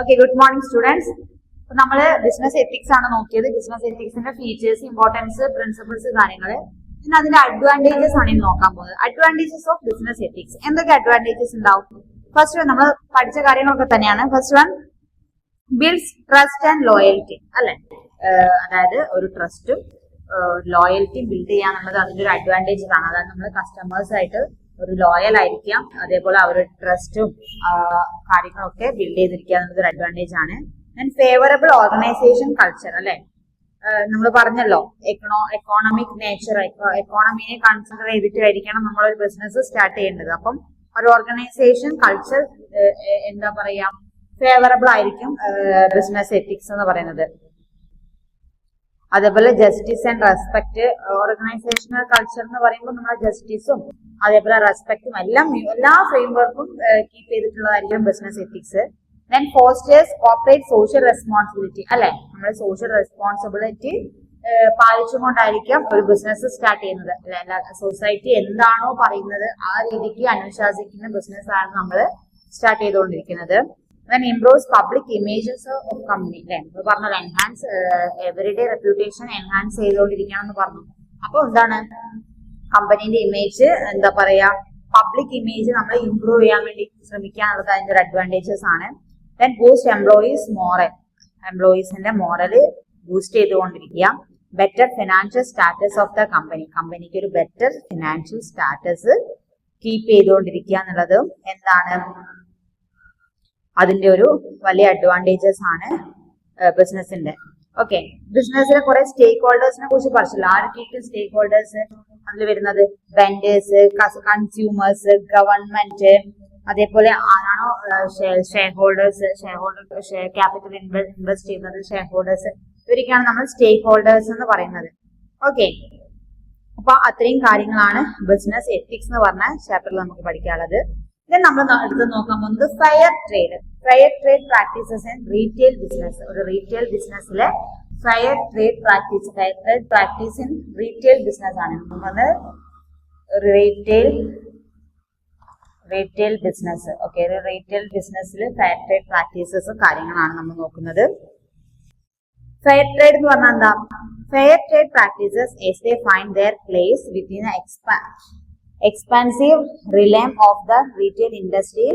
Okay, good morning students. നമ്മൾ business ethics ആണ് നോക്കിയത്. ബിസിനസ് എത്തിക്സിന്റെ ഫീച്ചേഴ്സ്, ഇമ്പോർട്ടൻസ്, പ്രിൻസിപ്പിൾസ്, കാര്യങ്ങൾ. ഇനി അതിന്റെ അഡ്വാൻറ്റേജസ് ആണ് ഇനി നോക്കാൻ പോകുന്നത്. Advantages of business ethics. എന്തൊക്കെ അഡ്വാൻറ്റേജസ് ഉണ്ടാവും? ഫസ്റ്റ് നമ്മൾ പഠിച്ച കാര്യങ്ങളൊക്കെ തന്നെയാണ്. First one, builds trust and loyalty, അല്ലെ? അതായത് ഒരു ട്രസ്റ്റും ലോയൽറ്റിയും ബിൽഡ് ചെയ്യാന്നുള്ളത് അതിന്റെ ഒരു അഡ്വാൻറ്റേജസ് ആണ്. അതായത് നമ്മൾ കസ്റ്റമേഴ്സ് ആയിട്ട് ഒരു ലോയൽ ആയിരിക്കാം, അതേപോലെ അവരുടെ ട്രസ്റ്റും കാര്യങ്ങളൊക്കെ ബിൽഡ് ചെയ്തിരിക്കുക എന്നുള്ളത് ഒരു അഡ്വാൻറ്റേജ് ആണ്. ആൻഡ് ഫേവറബിൾ ഓർഗനൈസേഷൻ കൾച്ചർ, അല്ലെ? നമ്മൾ പറഞ്ഞല്ലോ, എക്കോണമിക് നേച്ചർ, എക്കോണമിനെ കൺസിഡർ ചെയ്തിട്ടായിരിക്കണം നമ്മളൊരു ബിസിനസ് സ്റ്റാർട്ട് ചെയ്യേണ്ടത്. അപ്പം ഒരു ഓർഗനൈസേഷൻ കൾച്ചർ എന്താ പറയാ, ഫേവറബിൾ ആയിരിക്കും ബിസിനസ് എത്തിക്സ് എന്ന് പറയുന്നത്. അതേപോലെ justice and respect, organisational culture എന്ന് പറയുമ്പോൾ നമ്മളെ ജസ്റ്റിസും അതേപോലെ റെസ്പെക്റ്റും എല്ലാ ഫ്രെയിംവർക്കും കീപ്പ് ചെയ്തിട്ടുള്ളതായിരിക്കും business ethics. Then fosters corporate social responsibility, അല്ലെ? നമ്മൾ സോഷ്യൽ റെസ്പോൺസിബിലിറ്റി പാലിച്ചുകൊണ്ടായിരിക്കാം ഒരു ബിസിനസ് സ്റ്റാർട്ട് ചെയ്യുന്നത്. സൊസൈറ്റി എന്താണോ പറയുന്നത് ആ രീതിക്ക് അനുശാസിക്കുന്ന ബിസിനസ് ആണ് നമ്മൾ സ്റ്റാർട്ട് ചെയ്തുകൊണ്ടിരിക്കുന്നത്. Then improves public images of company, അല്ലെ? നമ്മൾ പറഞ്ഞല്ലോ, എൻഹാൻസ് എവറിഡേ റെപ്യൂട്ടേഷൻ എൻഹാൻസ് ചെയ്തുകൊണ്ടിരിക്കണം എന്ന് പറഞ്ഞു. അപ്പൊ എന്താണ് കമ്പനീന്റെ ഇമേജ്, എന്താ പറയാ, പബ്ലിക് ഇമേജ് നമ്മൾ ഇംപ്രൂവ് ചെയ്യാൻ വേണ്ടി ശ്രമിക്കാനുള്ളത് അതിന്റെ ഒരു അഡ്വാൻറ്റേജസ് ആണ്. ദെൻ ബൂസ്റ്റ് എംപ്ലോയീസിന്റെ മോറല് ബൂസ്റ്റ് ചെയ്തുകൊണ്ടിരിക്കുക. Better financial status of the company, കമ്പനിക്ക് ഒരു ബെറ്റർ ഫിനാൻഷ്യൽ സ്റ്റാറ്റസ് കീപ്പ് ചെയ്തുകൊണ്ടിരിക്കുക എന്നുള്ളത് എന്താണ്, അതിന്റെ ഒരു വലിയ അഡ്വാൻറ്റേജസ് ആണ് ബിസിനസിന്റെ. ഓക്കെ, ബിസിനസ്സിലെ കുറെ സ്റ്റേക്ക് ഹോൾഡേഴ്സിനെ കുറിച്ച് പഠിച്ചില്ല. ആരൊക്കെയായിരിക്കും സ്റ്റേക്ക് ഹോൾഡേഴ്സ് അതിൽ വരുന്നത്? വെൻഡേഴ്സ്, കൺസ്യൂമേഴ്സ്, ഗവൺമെന്റ്, അതേപോലെ ആരാണോ share holders, share capital invest ചെയ്യുന്നത്, ഷെയർ ഹോൾഡേഴ്സ്, ഇവരൊക്കെയാണ് നമ്മൾ സ്റ്റേക്ക് ഹോൾഡേഴ്സ് എന്ന് പറയുന്നത്. ഓക്കെ, അപ്പൊ അത്രയും കാര്യങ്ങളാണ് ബിസിനസ് എത്തിക്സ് എന്ന് പറഞ്ഞ ചാപ്റ്ററിൽ നമുക്ക് പഠിക്കാനുള്ളത്. ഇത് നമ്മൾ അടുത്ത് നോക്കാൻ പോകുന്നത് fair trade practices and retail business. ഒരു റീറ്റെയിൽ ബിസിനസ്സിലെ fair trade practice in retail business ആണ്. നമ്മൾ റീറ്റെയിൽ ബിസിനസ്. ഓക്കെ, റീറ്റെയിൽ ബിസിനസ്സിൽ ഫെയർ ട്രേഡ് പ്രാക്ടീസസ് കാര്യങ്ങളാണ് നമ്മൾ നോക്കുന്നത്. ഫെയർ ട്രേഡ് എന്ന് പറഞ്ഞാൽ എന്താ? Fair trade practices as they find their place within the expansive realm of the retail industry.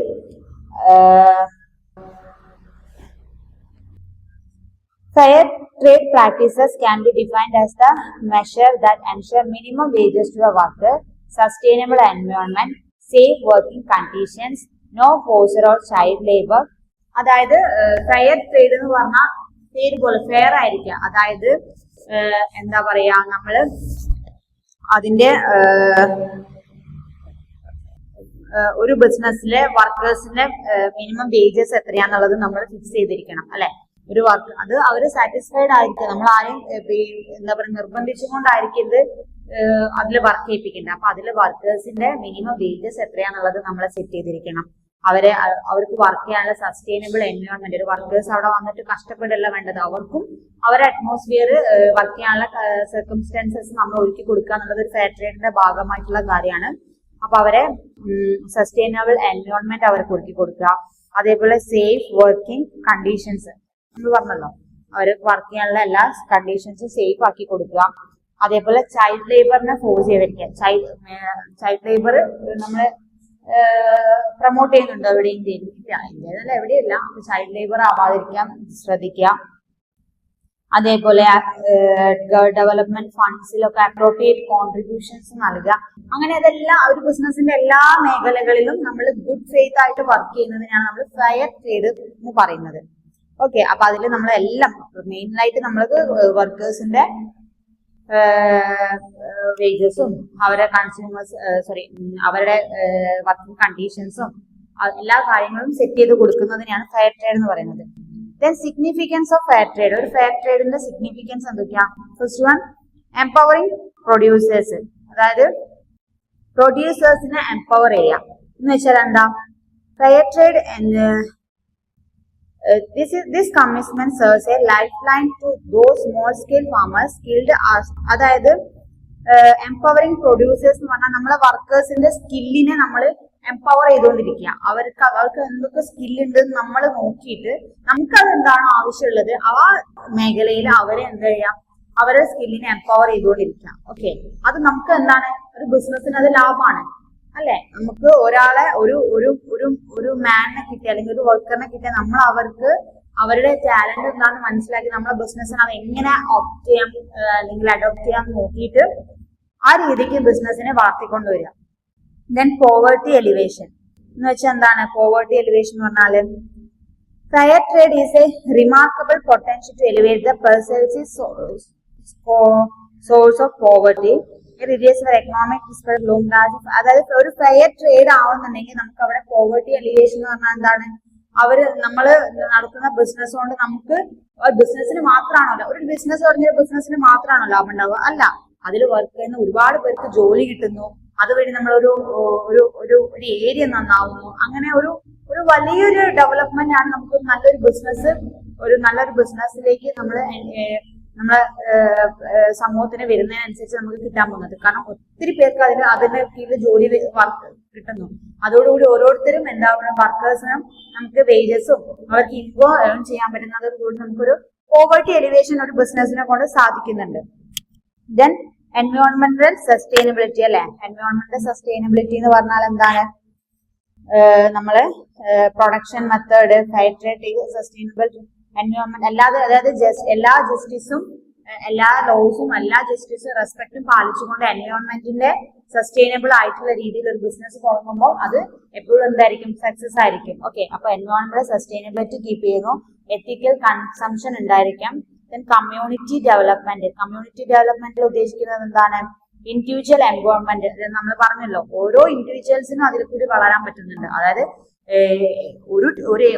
Fair trade practices can be defined as the measure that ensure minimum wages to the worker, sustainable environment, safe working conditions, no forced or child labor. അതായത് fair trade എന്ന് പറഞ്ഞാൽ പേര് പോലെ fair ആയിരിക്കാം. അതായത് എന്താ പറയാ, നമ്മള് അതിന്റെ ഒരു ബിസിനസ്സിലെ വർക്കേഴ്സിന്റെ മിനിമം വേജസ് എത്രയാന്നുള്ളത് നമ്മൾ ഫിക്സ് ചെയ്തിരിക്കണം, അല്ലെ? ഒരു വർക്ക് അത് അവര് സാറ്റിസ്ഫൈഡ് ആയിരിക്കും. നമ്മൾ ആരെയും എന്താ പറയുക നിർബന്ധിച്ചുകൊണ്ടായിരിക്കരുത് അതിൽ വർക്ക് ചെയ്യിപ്പിക്കേണ്ടത്. അപ്പൊ അതിലെ വർക്കേഴ്സിന്റെ മിനിമം വേജസ് എത്രയാന്നുള്ളത് നമ്മൾ സെറ്റ് ചെയ്തിരിക്കണം. അവർക്ക് വർക്ക് ചെയ്യാനുള്ള സസ്റ്റൈനബിൾ എൻവയോൺമെന്റ്, ഒരു വർക്കേഴ്സ് അവിടെ വന്നിട്ട് കഷ്ടപ്പെടല്ല വേണ്ടത്, അവർക്കും അവരുടെ അറ്റ്മോസ്ഫിയർ വർക്ക് ചെയ്യാനുള്ള സർക്കംസ്റ്റൻസസ് നമ്മൾ ഒരുക്കി കൊടുക്കുക എന്നുള്ളത് ഒരു ഫെയർ ട്രേഡിന്റെ ഭാഗമായിട്ടുള്ള കാര്യമാണ്. അപ്പൊ അവരെ സസ്റ്റൈനബിൾ എൻവയോൺമെന്റ് അവർക്ക് ഒരുക്കി കൊടുക്കുക. അതേപോലെ സേഫ് വർക്കിംഗ് കണ്ടീഷൻസ് നമ്മൾ പറഞ്ഞല്ലോ, അവർ വർക്ക് ചെയ്യാനുള്ള എല്ലാ കണ്ടീഷൻസും സേഫ് ആക്കി കൊടുക്കുക. അതേപോലെ ചൈൽഡ് ലേബറിനെ ഫോഴ്സ് ചെയ്തിരിക്കുക. ചൈൽഡ് ലേബർ നമ്മള് പ്രൊമോട്ട് ചെയ്യുന്നുണ്ടോ എവിടെ? ഇന്ത്യയിലല്ല, എവിടെയല്ല. ചൈൽഡ് ലേബർ ആവാതിരിക്കാൻ ശ്രദ്ധിക്കുക. അതേപോലെ ഡെവലപ്മെന്റ് ഫണ്ട്സിലൊക്കെ അപ്രോപ്രിയേറ്റ് കോൺട്രിബ്യൂഷൻസ് നൽകുക. അങ്ങനെ അതെല്ലാം ഒരു ബിസിനസിന്റെ എല്ലാ മേഖലകളിലും നമ്മൾ ഗുഡ് ഫെയ്ത്ത് ആയിട്ട് വർക്ക് ചെയ്യുന്നതിനാണ് നമ്മൾ ഫെയർ ട്രേഡ് എന്ന് പറയുന്നത്. ഓക്കെ, അപ്പൊ അതിൽ നമ്മളെല്ലാം മെയിനായിട്ട് നമ്മൾക്ക് വർക്കേഴ്സിന്റെ വേജസും അവരുടെ അവരുടെ വർക്കിംഗ് കണ്ടീഷൻസും എല്ലാ കാര്യങ്ങളും സെറ്റ് ചെയ്ത് കൊടുക്കുന്നതിനാണ് ഫെയർ ട്രേഡ് എന്ന് പറയുന്നത്. Then significance of fair trade. ഒരു ഫെയർ ട്രേഡിന്റെ സിഗ്നിഫിക്കൻസ് എന്തൊക്കെയാ? First one, empowering producers. അതായത് പ്രൊഡ്യൂസേഴ്സിനെ എംപവർ ചെയ്യാം എന്ന് വെച്ചാൽ എന്താ? Fair trade this commitment serves a lifeline to those small scale farmers skilled as, അതായത് എംപവറിംഗ് പ്രൊഡ്യൂസേഴ്സ് എന്ന് പറഞ്ഞാൽ നമ്മളെ വർക്കേഴ്സിന്റെ സ്കില്ലിനെ നമ്മൾ എംപവർ ചെയ്തുകൊണ്ടിരിക്കുക. അവർക്ക് എന്തൊക്കെ സ്കില്ലുണ്ട് നമ്മൾ നോക്കിയിട്ട് നമുക്കത് എന്താണോ ആവശ്യമുള്ളത് ആ മേഖലയിൽ അവരെ എന്ത് ചെയ്യാം, അവരുടെ സ്കില്ലിനെ എംപവർ ചെയ്തുകൊണ്ടിരിക്കുക. ഓക്കെ, അത് നമുക്ക് എന്താണ്, ഒരു ബിസിനസ്സിന് അത് ലാഭമാണ് അല്ലെ. നമുക്ക് ഒരാളെ ഒരു മാനിനെ കിട്ടിയ അല്ലെങ്കിൽ ഒരു വർക്കറിനെ കിട്ടിയ നമ്മൾ അവർക്ക് അവരുടെ ടാലന്റ് എന്താണെന്ന് മനസ്സിലാക്കി നമ്മളെ ബിസിനസ്സിന് അത് എങ്ങനെ ഓപ്റ്റ് ചെയ്യാം അല്ലെങ്കിൽ അഡോപ്റ്റ് ചെയ്യാൻ നോക്കിയിട്ട് ആ രീതിക്ക് ബിസിനസ്സിനെ വളർത്തിക്കൊണ്ടുവരിക. ദെൻ പോവേർട്ടി എലിവേഷൻ എന്ന് വെച്ചാൽ എന്താണ് പോവേർട്ടി എലിവേഷൻ എന്ന് പറഞ്ഞാല് fair trade is a remarkable potential to alleviate the perceptive source of poverty economic അതായത് ഒരു ഫെയർ ട്രേഡ് ആവുന്നുണ്ടെങ്കിൽ നമുക്ക് അവിടെ പോവേർട്ടി എലിവേഷൻ എന്ന് പറഞ്ഞാൽ എന്താണ്, നമ്മള് നടത്തുന്ന ബിസിനസ് കൊണ്ട് നമുക്ക് ബിസിനസ്സിന് മാത്രമാണല്ലോ, ഒരു ബിസിനസ് തുടങ്ങിയ ബിസിനസ്സിന് മാത്രമാണോ ലാഭം ഉണ്ടാവുക? അല്ല, അതിൽ വർക്ക് ചെയ്യുന്ന ഒരുപാട് പേർക്ക് ജോലി കിട്ടുന്നു, അതുവഴി നമ്മളൊരു ഒരു ഒരു ഏരിയ നന്നാവുന്നു. അങ്ങനെ ഒരു വലിയൊരു ഡെവലപ്മെന്റ് ആണ് നമുക്ക് നല്ലൊരു ബിസിനസ്സിലേക്ക് നമ്മളെ സമൂഹത്തിന് വരുന്നതിനനുസരിച്ച് നമുക്ക് കിട്ടാൻ പോകുന്നത്. കാരണം ഒത്തിരി പേർക്ക് അതിന്റെ കീഴിൽ ജോലി വർക്ക് കിട്ടുന്നു. അതോടുകൂടി ഓരോരുത്തരും വർക്കേഴ്സിനും നമുക്ക് വേജസും അവർക്ക് ഇൻകം ഏൺ ചെയ്യാൻ പറ്റുന്നതോടുകൂടി നമുക്കൊരു പോവേർട്ടി എലിവേഷൻ ഒരു ബിസിനസിനെ കൊണ്ട് സാധിക്കുന്നുണ്ട്. ദെൻ എൻവയോൺമെന്റൽ സസ്റ്റൈനബിലിറ്റി അല്ലെ. എൻവയോൺമെന്റൽ സസ്റ്റൈനബിലിറ്റി എന്ന് പറഞ്ഞാൽ എന്താണ്, നമ്മള് production method, fair trade, sustainable environment അതായത് എല്ലാ ജസ്റ്റിസും എല്ലാ ലോസും എല്ലാ ജസ്റ്റിസും റെസ്പെക്റ്റും പാലിച്ചുകൊണ്ട് എൻവയോൺമെന്റിന്റെ സസ്റ്റൈനബിൾ ആയിട്ടുള്ള രീതിയിൽ ഒരു ബിസിനസ് തുടങ്ങുമ്പോൾ അത് എപ്പോഴും എന്തായിരിക്കും, സക്സസ് ആയിരിക്കും. ഓക്കെ, അപ്പൊ എൻവയോൺമെന്റൽ സസ്റ്റൈനബിലിറ്റി കീപ്പ് ചെയ്യുന്നു. എത്തിക്കൽ കൺസംഷൻ ഉണ്ടായിരിക്കാം. ദെൻ കമ്മ്യൂണിറ്റി ഡെവലപ്മെന്റിൽ ഉദ്ദേശിക്കുന്നത് എന്താണ്, ഇൻഡിവിജ്വൽ എംപവർമെന്റ്. നമ്മൾ പറഞ്ഞല്ലോ ഓരോ അതിൽ കൂടി വളരാൻ പറ്റുന്നുണ്ട്. അതായത്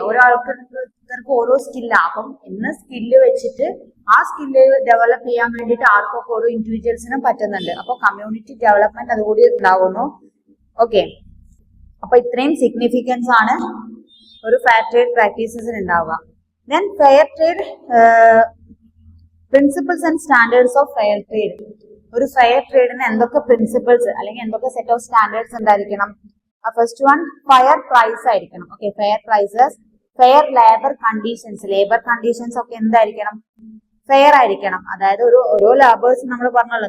ഒരാൾക്ക് ഓരോ സ്കില്ലാണ്. അപ്പം ഇന്ന് സ്കില്ല് വെച്ചിട്ട് ആ സ്കില്ല് ഡെവലപ്പ് ചെയ്യാൻ വേണ്ടിയിട്ട് ആർക്കൊക്കെ ഓരോ ഇൻഡിവിജ്വൽസിനും പറ്റുന്നുണ്ട്. അപ്പൊ കമ്മ്യൂണിറ്റി ഡെവലപ്മെന്റ് അതുകൂടി ഉണ്ടാവുന്നു. ഓക്കെ, അപ്പൊ ഇത്രയും സിഗ്നിഫിക്കൻസ് ആണ് ഒരു ഫെയർ ട്രേഡ് പ്രാക്ടീസസിന് ഉണ്ടാവുക. Then fair trade principles and standards of fair trade. ഒരു ഫെയർ ട്രേഡിന് എന്തൊക്കെ പ്രിൻസിപ്പിൾസ് അല്ലെങ്കിൽ എന്തൊക്കെ സെറ്റ് ഓഫ് സ്റ്റാൻഡേർഡ്സ് ഉണ്ടായിരിക്കണം? ഫസ്റ്റ് വൺ ഫെയർ പ്രൈസ് ആയിരിക്കണം. Okay, fair prices, fair labour conditions ഒക്കെ എന്തായിരിക്കണം, ഫെയർ ആയിരിക്കണം. അതായത് ഓരോ ലേബേഴ്സ് നമ്മൾ പറഞ്ഞല്ലോ,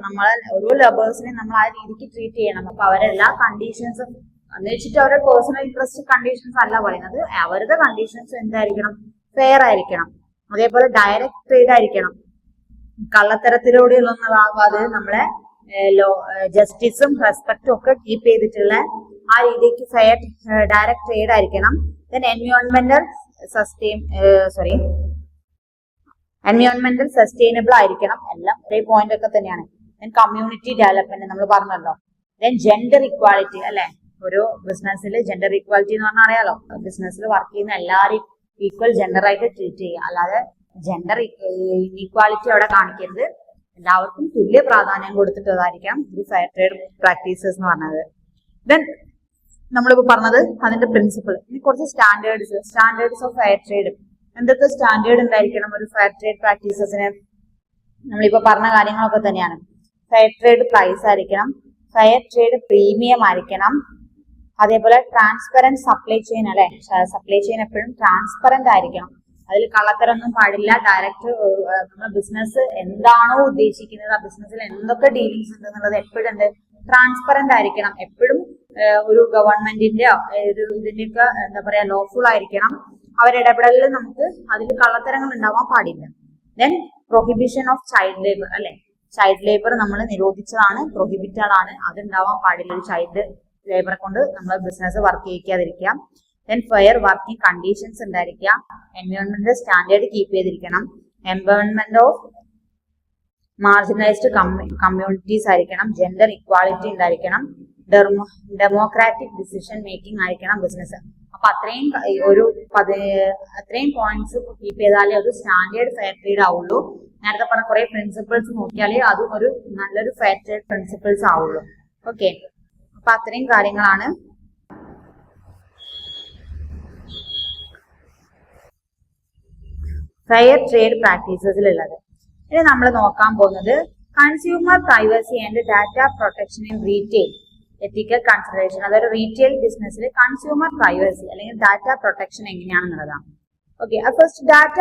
ഓരോ ലേബേഴ്സിനെ നമ്മൾ ആ രീതിക്ക് ട്രീറ്റ് ചെയ്യണം. അപ്പൊ അവരെല്ലാ കണ്ടീഷൻസും എന്ന് വെച്ചിട്ട് അവരുടെ പേഴ്സണൽ ഇൻട്രസ്റ്റ് കണ്ടീഷൻസ് അല്ല പറയുന്നത്, അവരുടെ കണ്ടീഷൻസ് എന്തായിരിക്കണം, ഫെയർ ആയിരിക്കണം. അതേപോലെ ഡയറക്റ്റ് ട്രേഡ് ആയിരിക്കണം. കള്ളത്തരത്തിലൂടെയൊന്നും ആവാതെ നമ്മളെ ജസ്റ്റിസും റെസ്പെക്റ്റും ഒക്കെ കീപ്പ് ചെയ്തിട്ടുള്ള ആ രീതിക്ക് ഫെയർ ഡയറക്റ്റ് ട്രേഡ് ആയിരിക്കണം. ദെൻ എൻവയോൺമെന്റൽ സസ്റ്റൈനബിൾ ആയിരിക്കണം. എല്ലാം ഒരേ പോയിന്റ് ഒക്കെ തന്നെയാണ്. ദെൻ കമ്മ്യൂണിറ്റി ഡെവലപ്മെന്റ് നമ്മൾ പറഞ്ഞല്ലോ. ദെൻ ജെൻഡർ ഇക്വാലിറ്റി അല്ലെ. ഒരു ബിസിനസ്സിൽ ജെൻഡർ ഇക്വാലിറ്റി എന്ന് പറഞ്ഞാൽ അറിയാലോ, ബിസിനസ്സിൽ വർക്ക് ചെയ്യുന്ന എല്ലാവരും ഈക്വൽ ജെൻഡർ ആയിട്ട് ട്രീറ്റ് ചെയ്യുക. അല്ലാതെ ജെൻഡർ ഇക്വാലിറ്റി അവിടെ കാണിക്കരുത്. എല്ലാവർക്കും തുല്യ പ്രാധാന്യം കൊടുത്തിട്ടതായിരിക്കാം ഒരു ഫെയർ ട്രേഡ് പ്രാക്ടീസസ് എന്ന് പറഞ്ഞത്. ദെൻ നമ്മളിപ്പോ പറഞ്ഞത് അതിന്റെ പ്രിൻസിപ്പിൾ. ഇനി കുറച്ച് സ്റ്റാൻഡേർഡ്സ് ഓഫ് ഫെയർ ട്രേഡ്. എന്തൊക്കെ സ്റ്റാൻഡേർഡ് ഉണ്ടായിരിക്കണം ഒരു ഫെയർ ട്രേഡ് പ്രാക്ടീസസിന്? നമ്മളിപ്പോ പറഞ്ഞ കാര്യങ്ങളൊക്കെ തന്നെയാണ്. ഫെയർ ട്രേഡ് പ്രൈസ് ആയിരിക്കണം, ഫെയർ ട്രേഡ് പ്രീമിയം ആയിരിക്കണം, അതേപോലെ ട്രാൻസ്പെറന്റ് സപ്ലൈ ചെയിൻ അല്ലെ. സപ്ലൈ ചെയിൻ എപ്പോഴും ട്രാൻസ്പെറന്റ് ആയിരിക്കണം. അതിൽ കള്ളത്തരൊന്നും പാടില്ല. ഡയറക്റ്റ് നമ്മുടെ ബിസിനസ് എന്താണോ ഉദ്ദേശിക്കുന്നത്, ആ ബിസിനസ്സിൽ എന്തൊക്കെ ഡീലിങ്സ് ഉണ്ട് എന്നുള്ളത് എപ്പോഴും ട്രാൻസ്പെറന്റ് ആയിരിക്കണം. എപ്പോഴും ഒരു ഗവൺമെന്റിന്റെ ഇതിന്റെയൊക്കെ എന്താ പറയാ ലോഫുൾ ആയിരിക്കണം. അവരിടപെടലിൽ നമുക്ക് അതിൽ കള്ളത്തരങ്ങൾ ഉണ്ടാവാൻ പാടില്ല. Then prohibition of child labour അല്ലെ. ചൈൽഡ് ലേബർ നമ്മൾ നിരോധിച്ചതാണ്, പ്രൊഹിബിറ്റഡ് ആണ്, അതുണ്ടാവാൻ പാടില്ല. ഒരു ചൈൽഡ് ലേബറെ കൊണ്ട് നമ്മൾ ബിസിനസ് വർക്ക് ചെയ്യിക്കാതിരിക്കാം. ദെൻ ഫെയർ വർക്കിംഗ് കണ്ടീഷൻസ് ഉണ്ടായിരിക്കുക. എൻവയോൺമെന്റൽ സ്റ്റാൻഡേർഡ് കീപ്പ് ചെയ്തിരിക്കണം. എംപവർമെന്റ് ഓഫ് മാർജിനലൈസ്ഡ് കമ്മ്യൂണിറ്റീസ് ആയിരിക്കണം. ജെൻഡർ ഇക്വാലിറ്റി ഉണ്ടായിരിക്കണം. ഡെമോക്രാറ്റിക് ഡിസിഷൻ മേക്കിംഗ് ആയിരിക്കണം ബിസിനസ്. അപ്പൊ അത്രയും പോയിന്റ്സ് കീപ്പ് ചെയ്താലേ ഒരു സ്റ്റാൻഡേർഡ് ഫെയർ ട്രേഡ് ആവുള്ളൂ. നേരത്തെ പറഞ്ഞ കുറെ പ്രിൻസിപ്പിൾസ് നോക്കിയാലേ അതും ഒരു നല്ലൊരു ഫെയർ ട്രേഡ് പ്രിൻസിപ്പിൾസ് ആവുള്ളൂ. ഓക്കെ, അപ്പൊ അത്രയും കാര്യങ്ങളാണ് ഫെയർ ട്രേഡ് പ്രാക്ടീസസിലുള്ളത്. ഇനി നമ്മൾ നോക്കാൻ പോകുന്നത് consumer privacy and data protection in retail ethical consideration. അതായത് റീറ്റെയിൽ ബിസിനസ്സിൽ കൺസ്യൂമർ പ്രൈവസി അല്ലെങ്കിൽ ഡാറ്റ പ്രൊട്ടക്ഷൻ എങ്ങനെയാണെന്നുള്ളതാണ്. Okay, first data